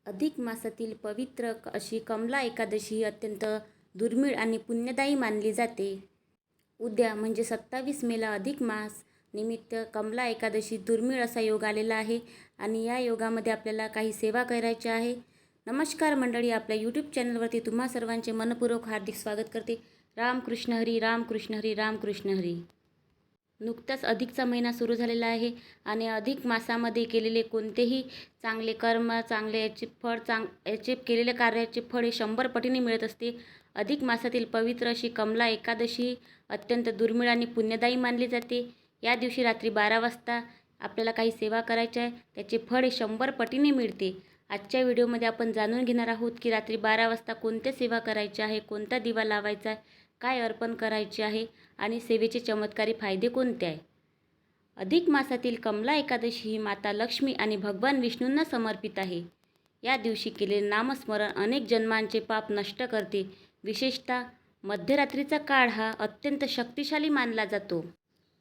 अधिक मासातील पवित्र अशी कमला एकादशी ही अत्यंत दुर्मिळ आणि पुण्यदायी मानली जाते. उद्या म्हणजे 27 मेला अधिक मास निमित्त कमला एकादशी दुर्मिळ असा योग आलेला आहे आणि या योगामध्ये आपल्याला काही सेवा करायची आहे. नमस्कार मंडळी, आपल्या यूट्यूब चॅनलवरती तुम्हा सर्वांचे मनपूर्वक हार्दिक स्वागत करते. रामकृष्ण हरी, रामकृष्ण हरी, रामकृष्ण हरी. नुकताच अधिकचा महिना सुरू झालेला आहे आणि अधिक मासामध्ये केलेले कोणतेही चांगले कर्म, चांगले याचे फळ, याचे केलेल्या कार्याचे फळ हे 100 पटीने मिळत असते. अधिक मासातील पवित्र अशी कमला एकादशी अत्यंत दुर्मिळ आणि पुण्यदायी मानली जाते. या दिवशी रात्री 12 वाजता आपल्याला काही सेवा करायची आहे, त्याचे फळ हे 100 पटीने मिळते. आजच्या व्हिडिओमध्ये आपण जाणून घेणार आहोत की रात्री 12 वाजता कोणत्या सेवा करायची आहे, कोणता दिवा लावायचा आहे, काय अर्पण करायचे आहे आणि सेवेचे चमत्कारी फायदे कोणते आहे. अधिक मासातील कमला एकादशी ही माता लक्ष्मी आणि भगवान विष्णूंना समर्पित आहे. या दिवशी केलेले नामस्मरण अनेक जन्मांचे पाप नष्ट करते. विशेषतः मध्यरात्रीचा काळ हा अत्यंत शक्तिशाली मानला जातो,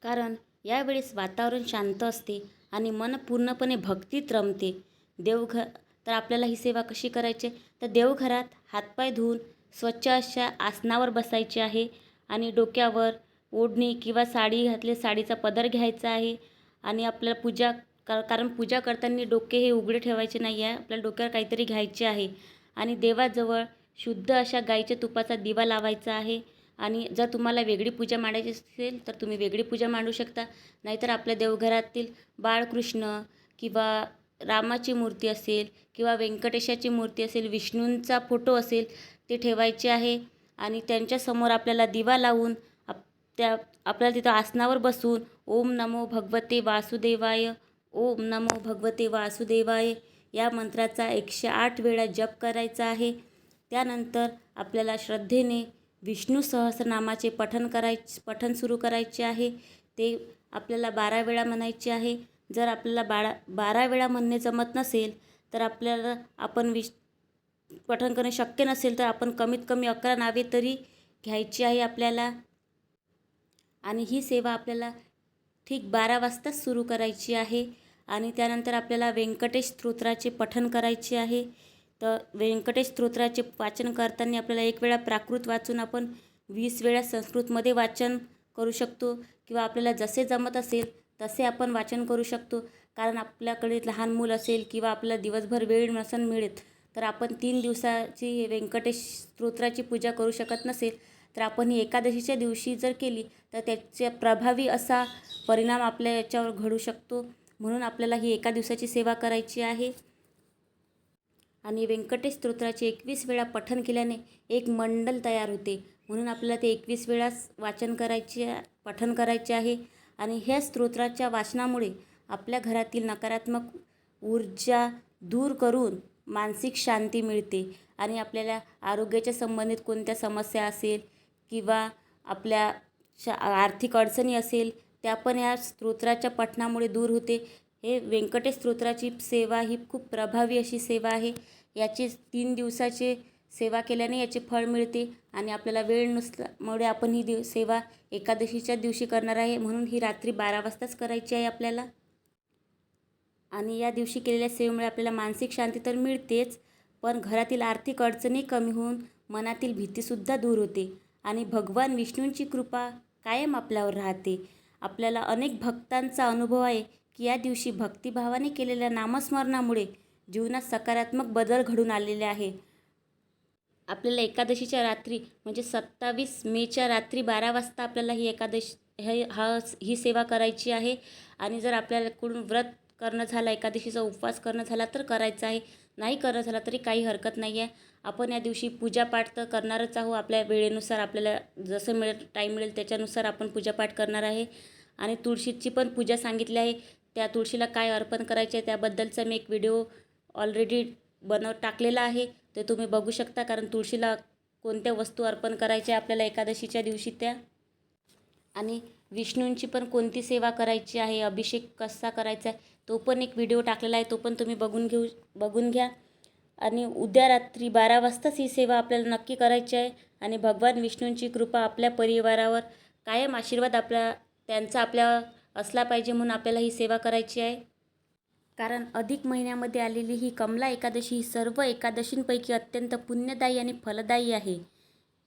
कारण यावेळेस वातावरण शांत असते आणि मन पूर्णपणे भक्तीत रमते. तर आपल्याला ही सेवा कशी करायची, तर देवघरात हातपाय धुवून स्वच्छ अशा आसनावर बसायचे आहे आणि डोक्यावर ओढणी किंवा साडी घातली, साडीचा पदर घ्यायचा आहे आणि आपल्याला कारण पूजा करताना डोके हे उघडे ठेवायचे नाही आहे. आपल्याला डोक्यावर काहीतरी घ्यायचे आहे आणि देवाजवळ शुद्ध अशा गाईच्या तुपाचा दिवा लावायचा आहे. आणि जर तुम्हाला वेगळी पूजा मांडायची असेल तर तुम्ही वेगळी पूजा मांडू शकता, नाहीतर आपल्या देवघरातील बाळकृष्ण किंवा रामाची मूर्ती असेल किंवा व्यंकटेशाची मूर्ती असेल, विष्णूंचा फोटो असेल, ते ठेवायचे आहे आणि त्यांच्यासमोर आपल्याला दिवा लावून आपल्याला तिथं आसनावर बसून ओम नमो भगवते वासुदेवाय, ओम नमो भगवते वासुदेवाय या मंत्राचा 108 वेळा जप करायचा आहे. त्यानंतर आपल्याला श्रद्धेने विष्णू सहस्रनामाचे पठण सुरू करायचे आहे. ते आपल्याला 12 वेळा म्हणायचे आहे. जर आपल्याला 12 वेळा म्हणणे जमत नसेल तर आपल्याला पठण करणे शक्य नसेल तर आपण कमीत कमी 11 नावे तरी घ्यायची आहे आपल्याला. आणि ही सेवा आपल्याला ठीक 12 वाजताच सुरू करायची आहे. आणि त्यानंतर आपल्याला व्यंकटेश स्तोत्राचे पठण करायचे आहे. तर व्यंकटेश स्तोत्राचे वाचन करताना आपल्याला 1 वेळा प्राकृत वाचून आपण 20 वेळा संस्कृतमध्ये वाचन करू शकतो किंवा आपल्याला जसे जमत असेल तसे आपण वाचन करू शकतो. कारण आपल्याकडे लहान मूल असेल किंवा आपल्याला दिवसभर वेळ नसेल मिळत तर आपण 3 दिवसाची व्यंकटेश स्तोत्राची पूजा करू शकत नसेल तर आपण ही एकादशीच्या दिवशी जर केली तर त्याचा प्रभावी असा परिणाम आपल्या याच्यावर घडू शकतो. म्हणून आपल्याला ही एका दिवसाची सेवा करायची आहे. आणि व्यंकटेश स्तोत्राचे 21 वेळा पठण केल्याने एक मंडल तयार होते, म्हणून आपल्याला ते 21 वेळा पठण करायचे आहे. आणि ह्या स्तोत्राच्या वाचनामुळे आपल्या घरातील नकारात्मक ऊर्जा दूर करून मानसिक शांती मिळते आणि आपल्याला आरोग्याच्या संबंधित कोणत्या समस्या असेल किंवा आपल्या आर्थिक अडचणी असेल त्या पण या स्तोत्राच्या पठणामुळे दूर होते. हे व्यंकटेश स्तोत्राची सेवा ही खूप प्रभावी अशी सेवा आहे. याची 3 दिवसाची सेवा केल्याने याचे फळ मिळते आणि आपल्याला वेळ नसल्यामुळे आपण ही सेवा एकादशीच्या दिवशी करणार आहे, म्हणून ही रात्री 12 वाजताच करायची आहे आपल्याला. आणि या दिवशी केलेल्या सेवेमुळे आपल्याला मानसिक शांती तर मिळतेच, पण घरातील आर्थिक अडचणी कमी होऊन मनातील भीतीसुद्धा दूर होते आणि भगवान विष्णूंची कृपा कायम आपल्यावर राहते. आपल्याला अनेक भक्तांचा अनुभव आहे की या दिवशी भक्तिभावाने केलेल्या नामस्मरणामुळे जीवनात सकारात्मक बदल घडून आलेले आहे. आपल्याला एकादशीच्या रात्री म्हणजे 27 मेच्या रात्री 12 वाजता आपल्याला ही सेवा करायची आहे. आणि जर आपल्याकडून व्रत करणं झालं, एकादशीचा उपवास करणं झाला तर करायचा आहे, नाही करणं झाला तरी काही हरकत नाही आहे. आपण या दिवशी पूजापाठ तर करणारच आहोत. आपल्या वेळेनुसार आपल्याला जसं टाईम मिळेल त्याच्यानुसार आपण पूजापाठ करणार आहे. आणि तुळशीची पण पूजा सांगितली आहे. त्या तुळशीला काय अर्पण करायचे आहे त्याबद्दलचा मी एक व्हिडिओ ऑलरेडी टाकलेला आहे, ते तुम्ही बघू शकता. कारण तुळशीला कोणत्या वस्तू अर्पण करायच्या आपल्याला एकादशीच्या दिवशी त्या, आणि विष्णूंची पण कोणती सेवा करायची आहे, अभिषेक कसा करायचा आहे तो पण एक व्हिडिओ टाकलेला आहे, तो पण तुम्ही बघून घ्या. आणि उद्या रात्री 12 वाजताच ही सेवा आपल्याला नक्की करायची आहे. आणि भगवान विष्णूंची कृपा आपल्या परिवारावर कायम आशीर्वाद त्यांचा आपल्यावर असला पाहिजे, म्हणून आपल्याला ही सेवा करायची आहे. कारण अधिक महिन्यामध्ये आलेली ही कमला एकादशी ही सर्व एकादशींपैकी अत्यंत पुण्यदायी आणि फलदायी आहे.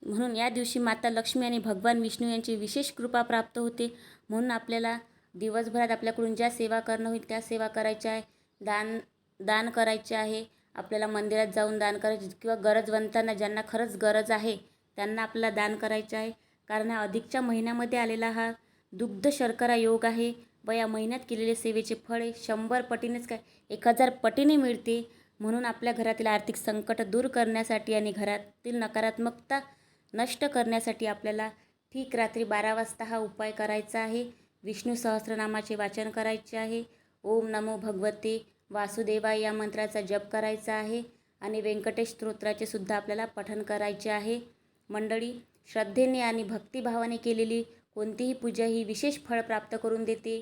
म्हणून या दिवशी माता लक्ष्मी आणि भगवान विष्णू यांची विशेष कृपा प्राप्त होते. म्हणून आपल्याला दिवसभरात आपल्याकडून ज्या सेवा करणं होईल त्या सेवा करायच्या आहे. दान करायचे आहे. आपल्याला मंदिरात जाऊन दान करायचे किंवा गरजवंतांना ज्यांना खरंच गरज आहे त्यांना आपल्याला दान करायचे आहे. कारण हा अधिकच्या महिन्यामध्ये आलेला हा दुग्ध शर्करा योग आहे व या महिन्यात केलेले सेवेचे फळ 100 पटीनेच काय 1000 पटीने मिळते. म्हणून आपल्या घरातील आर्थिक संकट दूर करण्यासाठी आणि घरातील नकारात्मकता नष्ट करण्यासाठी आपल्याला ठीक रात्री 12 वाजता हा उपाय करायचा आहे. विष्णू सहस्रनामाचे वाचन करायचे आहे. ओम नमो भगवते वासुदेवाय या मंत्राचा जप करायचा आहे आणि व्यंकटेश स्तोत्राचे सुद्धा आपल्याला पठण करायचे आहे. मंडळी, श्रद्धेने आणि भक्तिभावाने केलेली कोणतीही पूजा ही विशेष फळ प्राप्त करून देते.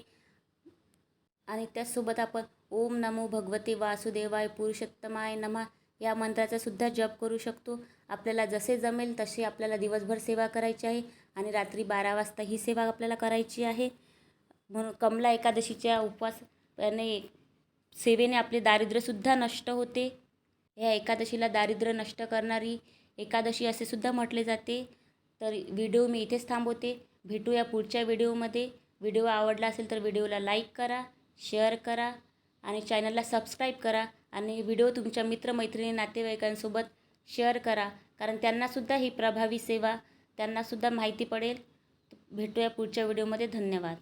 आणि त्याचसोबत आपण ओम नमो भगवते वासुदेवाय पुरुषोत्तमाय नमः या मंत्राचा सुद्धा जप करू शकतो. आपल्याला जसे जमेल तसे आपल्याला दिवसभर सेवा करायची आहे आणि रात्री 12 वाजता ही सेवा आपल्याला करायची आहे. म्हणून कमला एकादशीच्या उपवासाने सेवेने आपले दारिद्र्यसुद्धा नष्ट होते. ह्या एकादशीला दारिद्र्य नष्ट करणारी एकादशी असे सुद्धा म्हटले जाते. तर व्हिडिओ मी इथेच थांबवते. भेटूया पुढच्या व्हिडिओमध्ये. व्हिडिओ आवडला असेल तर व्हिडिओला लाईक करा, शेअर करा आणि चॅनलला सबस्क्राईब करा आणि व्हिडिओ तुमच्या मित्रमैत्रिणी नातेवाईकांसोबत शेअर करा. कारण त्यांनासुद्धा ही प्रभावी सेवा त्यांनासुद्धा माहिती पडेल. भेटूया पुढच्या व्हिडिओमध्ये. धन्यवाद.